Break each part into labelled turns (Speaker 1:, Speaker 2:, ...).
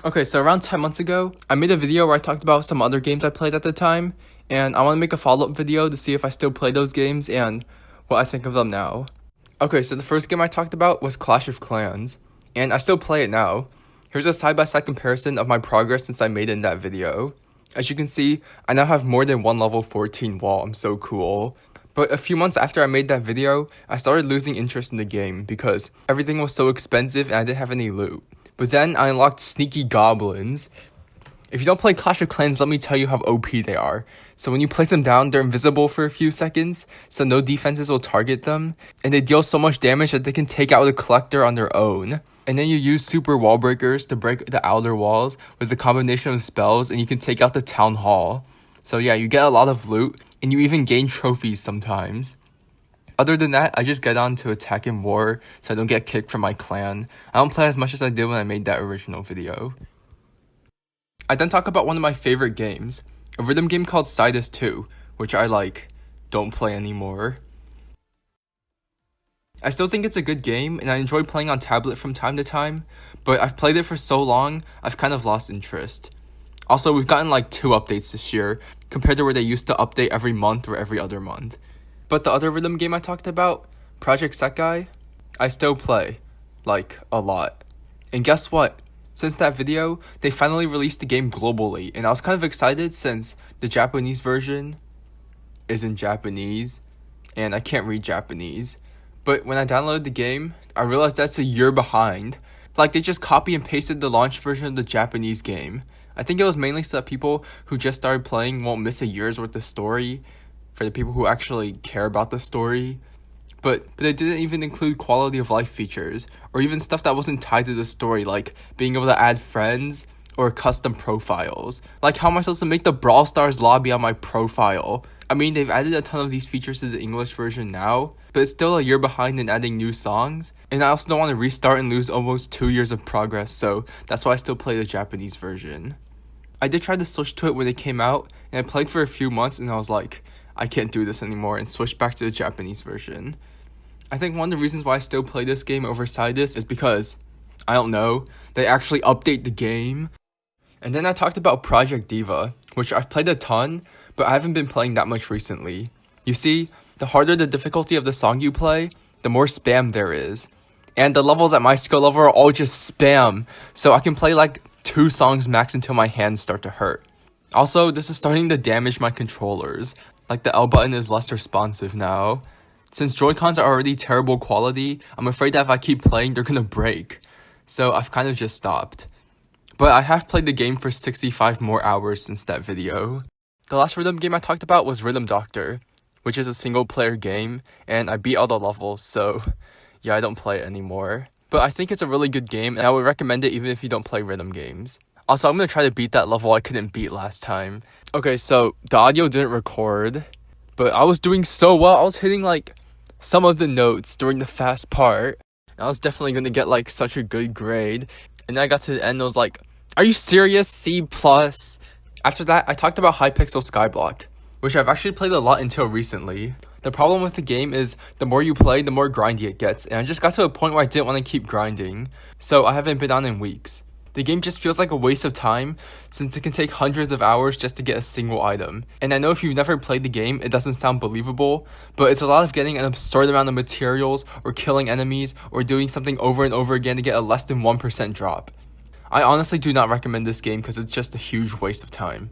Speaker 1: Okay, so around 10 months ago, I made a video where I talked about some other games I played at the time, and I want to make a follow-up video to see if I still play those games and what I think of them now. Okay, so the first game I talked about was Clash of Clans, and I still play it now. Here's a side-by-side comparison of my progress since I made it in that video. As you can see, I now have more than one level 14 wall. I'm so cool. But a few months after I made that video, I started losing interest in the game because everything was so expensive and I didn't have any loot. But then I unlocked Sneaky Goblins. If you don't play Clash of Clans, let me tell you how OP they are. So when you place them down, they're invisible for a few seconds, so no defenses will target them, and they deal so much damage that they can take out the collector on their own. And then you use super wall breakers to break the outer walls with a combination of spells, and you can take out the town hall. So yeah, you get a lot of loot, and you even gain trophies sometimes. Other than that, I just get on to attack and war so I don't get kicked from my clan. I don't play as much as I did when I made that original video. I then talk about one of my favorite games, a rhythm game called Sidus 2, which I don't play anymore. I still think it's a good game and I enjoy playing on tablet from time to time, but I've played it for so long, I've kind of lost interest. Also, we've gotten 2 updates this year, compared to where they used to update every month or every other month. But the other rhythm game I talked about, Project Sekai, I still play, a lot. And guess what? Since that video, they finally released the game globally, and I was kind of excited since the Japanese version isn't Japanese, and I can't read Japanese. But when I downloaded the game, I realized that's a year behind. They just copy and pasted the launch version of the Japanese game. I think it was mainly so that people who just started playing won't miss a year's worth of story, for the people who actually care about the story. But it didn't even include quality of life features, or even stuff that wasn't tied to the story, like being able to add friends or custom profiles. How am I supposed to make the Brawl Stars lobby on my profile? I mean, they've added a ton of these features to the English version now, but it's still a year behind in adding new songs, and I also don't want to restart and lose almost 2 years of progress, so that's why I still play the Japanese version. I did try to switch to it when it came out, and I played for a few months, and I was like, I can't do this anymore, and switched back to the Japanese version. I think one of the reasons why I still play this game over Sidus is because, I don't know, they actually update the game. And then I talked about Project Diva, which I've played a ton, but I haven't been playing that much recently. You see, the harder the difficulty of the song you play, the more spam there is. And the levels at my skill level are all just spam, so I can play 2 songs max until my hands start to hurt. Also, this is starting to damage my controllers. The L button is less responsive now. Since Joy-Cons are already terrible quality, I'm afraid that if I keep playing, they're gonna break. So I've kind of just stopped. But I have played the game for 65 more hours since that video. The last rhythm game I talked about was Rhythm Doctor, which is a single player game, and I beat all the levels, so yeah, I don't play it anymore. But I think it's a really good game, and I would recommend it even if you don't play rhythm games. Also, I'm gonna try to beat that level I couldn't beat last time. Okay, so the audio didn't record, but I was doing so well. I was hitting some of the notes during the fast part. I was definitely gonna get such a good grade. And then I got to the end and I was like, are you serious? C+? After that, I talked about Hypixel Skyblock, which I've actually played a lot until recently. The problem with the game is the more you play, the more grindy it gets, and I just got to a point where I didn't want to keep grinding, so I haven't been on in weeks. The game just feels like a waste of time, since it can take hundreds of hours just to get a single item. And I know if you've never played the game, it doesn't sound believable, but it's a lot of getting an absurd amount of materials, or killing enemies, or doing something over and over again to get a less than 1% drop. I honestly do not recommend this game because it's just a huge waste of time.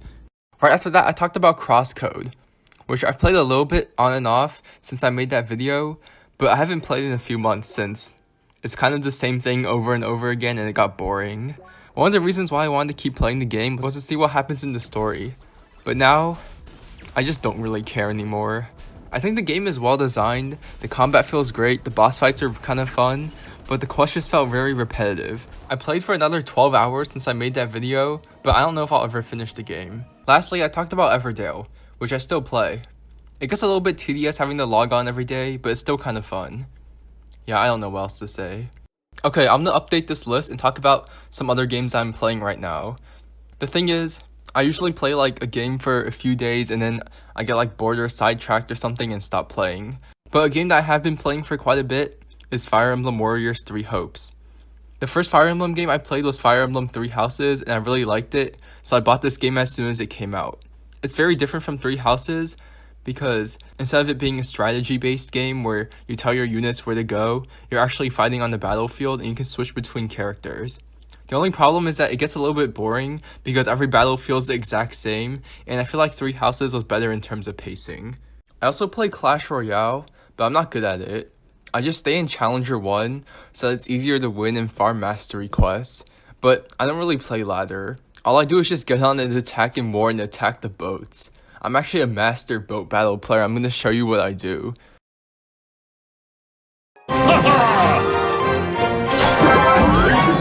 Speaker 1: Right after that, I talked about Crosscode, which I've played a little bit on and off since I made that video, but I haven't played in a few months since it's kind of the same thing over and over again and it got boring. One of the reasons why I wanted to keep playing the game was to see what happens in the story, but now I just don't really care anymore. I think the game is well designed, the combat feels great, the boss fights are kind of fun, but the quests felt very repetitive. I played for another 12 hours since I made that video, but I don't know if I'll ever finish the game. Lastly, I talked about Everdale, which I still play. It gets a little bit tedious having to log on every day, but it's still kind of fun. Yeah, I don't know what else to say. Okay, I'm gonna update this list and talk about some other games I'm playing right now. The thing is, I usually play a game for a few days and then I get bored or sidetracked or something and stop playing. But a game that I have been playing for quite a bit is Fire Emblem Warriors 3 Hopes. The first Fire Emblem game I played was Fire Emblem Three Houses, and I really liked it, so I bought this game as soon as it came out. It's very different from Three Houses, because instead of it being a strategy-based game where you tell your units where to go, you're actually fighting on the battlefield and you can switch between characters. The only problem is that it gets a little bit boring because every battle feels the exact same, and I feel like Three Houses was better in terms of pacing. I also play Clash Royale, but I'm not good at it. I just stay in Challenger 1, so it's easier to win in farm mastery quests, but I don't really play ladder. All I do is just get on and attack in war and attack the boats. I'm actually a master boat battle player. I'm gonna show you what I do.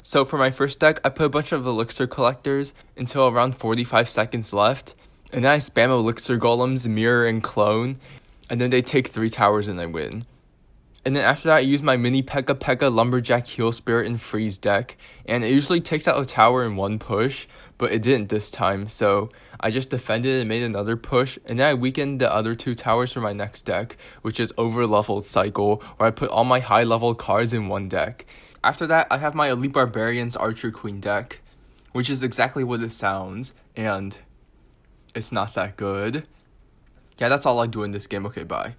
Speaker 1: So for my first deck, I put a bunch of elixir collectors until around 45 seconds left, and then I spam elixir golems, mirror, and clone, and then they take 3 towers and I win. And then after that, I use my mini Pekka Lumberjack Heal Spirit and Freeze deck, and it usually takes out a tower in one push, but it didn't this time, so I just defended and made another push, and then I weakened the other 2 towers for my next deck, which is Over-Leveled Cycle, where I put all my high-level cards in one deck. After that, I have my Elite Barbarians Archer Queen deck, which is exactly what it sounds, and it's not that good. Yeah, that's all I do in this game. Okay, bye.